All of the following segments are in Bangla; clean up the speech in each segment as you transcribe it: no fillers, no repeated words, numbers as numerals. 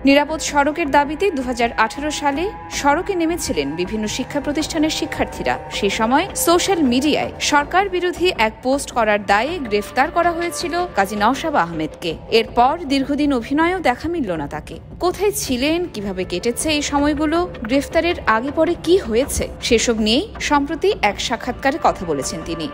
নিরাপদ সড়কের দাবিতে 2018 সালে সড়কে নেমেছিলেন বিভিন্ন শিক্ষা প্রতিষ্ঠানের শিক্ষার্থীরা। সেই সময় সোশ্যাল মিডিয়ায় সরকার বিরোধী এক পোস্ট করার দায়ে গ্রেফতার করা হয়েছিল কাজী নওশাবা আহমেদকে। এরপর দীর্ঘদিন অভিনয়ও দেখা মিলল না তাকে। কোথায় ছিলেন, কিভাবে কেটেছে এই সময়গুলো, গ্রেফতারের আগে পরে কি হয়েছে, সেসব নিয়েই সম্প্রতি এক সাক্ষাৎকারে কথা বলেছেন তিনি।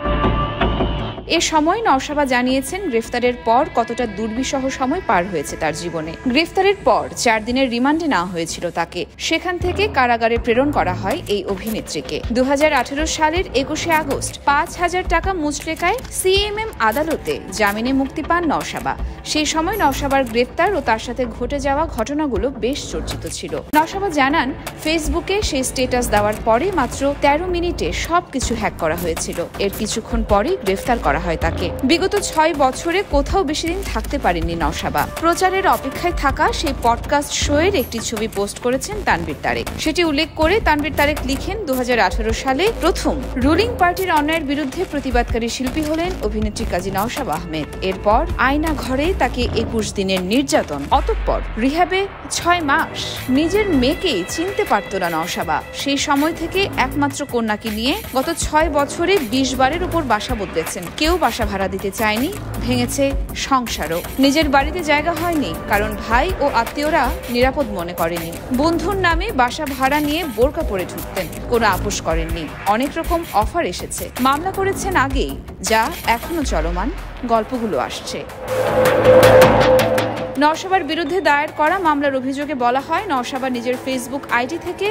এ সময় নওশাবা জানিয়েছেন গ্রেফতারের পর কতটা দুর্বিষহ সময় পার হয়েছে তার জীবনে। গ্রেফতারের পর 4 দিনের রিমান্ডে নেওয়া হয়েছিল তাকে। সেখান থেকে কারাগারে প্রেরণ করা হয় এই অভিনেত্রীকে। 2018 সালের 21শে আগস্ট 5,000 টাকা মুচলেকায় সিএমএম আদালতে জামিনে মুক্তি পান নওশাবা। সেই সময় নওশাবার গ্রেফতার ও তার সাথে ঘটে যাওয়া ঘটনাগুলো বেশ চর্চিত ছিল। নওশাবা জানান, ফেসবুকে সেই স্ট্যাটাস দেওয়ার পরে মাত্র 13 মিনিটে সবকিছু হ্যাক করা হয়েছিল। এর কিছুক্ষণ পরেই গ্রেফতার করা হয় তাকে। বিগত 6 বছরে কোথাও বেশি দিন থাকতে পারেননি নওশাবা। প্রচারের অপেক্ষায় থাকা সেই পডকাস্ট শোয়ের একটি ছবি পোস্ট করেছেন তানভীর তারেক। সেটি উল্লেখ করে তানভীর তারেক লিখেন, 2018 সালে প্রথম রুলিং পার্টির অন্যায়ের বিরুদ্ধে প্রতিবাদকারী শিল্পী হলেন অভিনেত্রী কাজী নওশাবা আহমেদ। এরপর আয়না ঘরে তাকে 21 দিনের নির্যাতন, অতঃপর রিহ্যাবে 6 মাস। নিজের মেয়েকেই চিনতে পারত না নওশাবা। সেই সময় থেকে একমাত্র কন্যাকে নিয়ে গত 6 বছরে 20 বারের উপর বাসা বদলেছেন। কেউ বাসা ভাড়া দিতে চায়নি, ভেঙেছে সংসারও। নিজের বাড়িতে জায়গা হয়নি, কারণ ভাই ও আত্মীয়রা নিরাপদ মনে করেনি। বন্ধুর নামে বাসা ভাড়া নিয়ে বোরকা পরে ঢুকতেন, কোনো আপোষ করেননি। অনেক রকম অফার এসেছে, মামলা করেছেন আগেই, যা এখনো চলমান। গল্পগুলো আসছে। নওশাবার বিরুদ্ধে দায়ের করা মামলার অভিযোগে বলা হয়, নওশাবা নিজের ফেসবুক আইডি থেকে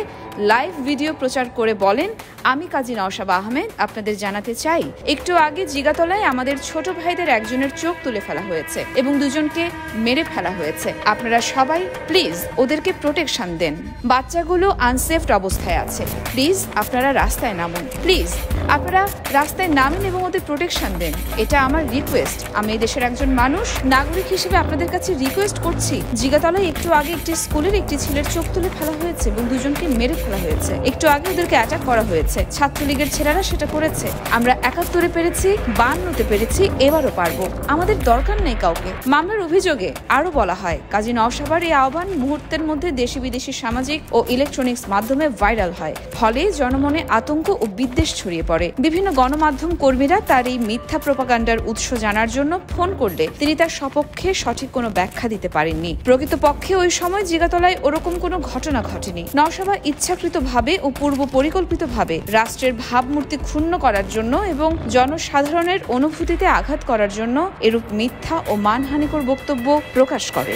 লাইভ ভিডিও প্রচার করে বলেন, আমি কাজী নওশাবা আহমেদ আপনাদের জানাতে চাই, একটু আগে জিগাতলায় আমাদের ছোট ভাইদের একজনের চোখ তুলে ফেলা হয়েছে এবং দুজনকে মেরে ফেলা হয়েছে। আপনারা সবাই প্লিজ ওদেরকে প্রোটেকশন দেন। বাচ্চাগুলো আনসেফড অবস্থায় আছে। প্লিজ আপনারা রাস্তায় নামুন। প্লিজ আপনারা রাস্তায় নামেন এবং ওদের প্রোটেকশন দেন। এটা আমার রিকোয়েস্ট। আমি এই দেশের একজন মানুষ, নাগরিক হিসেবে আপনাদের কাছে রিকোয়েস্ট করছি। জিগাতলায় একটু আগে একটি স্কুলের একটি ছেলের চোখ তুলে ফেলা হয়েছে এবং দুজনকে মেরে ফেলা হয়েছে। একটু আগে ওদেরকে অ্যাটাক করা হয়েছে। ছাত্রলীগের ছেলেরা সেটা করেছে। আমরা 71-এ পেরেছি, 52-তে পেরেছি, এবারও পারবো। আমাদের দরকার নেই কাউকে। মামলার অভিযোগে আরো বলা হয়, কাজী নওশাবার এই আহ্বান মুহূর্তের মধ্যে দেশি বিদেশি সামাজিক ও ইলেকট্রনিক্স মাধ্যমে ভাইরাল হয়। ফলে জনমনে আতঙ্ক ও বিদ্বেষ ছড়িয়ে পড়ে। বিভিন্ন গণমাধ্যম কর্মীরা তার এই মিথ্যা প্রোপাগান্ডার উৎস জানার জন্য ফোন করলে তিনি তার সপক্ষে সঠিক কোনো ব্যাখ্যা দিতে পারেননি। প্রকৃতপক্ষে ওই সময় জিগাতলায় ওরকম কোনো ঘটনা ঘটেনি। নওশাবা ইচ্ছাকৃতভাবে ও পূর্ব পরিকল্পিতভাবে রাষ্ট্রের ভাবমূর্তি ক্ষুণ্ণ করার জন্য এবং জনসাধারণের অনুভূতিতে আঘাত করার জন্য এরূপ মিথ্যা ও মানহানিকর বক্তব্য প্রকাশ করে।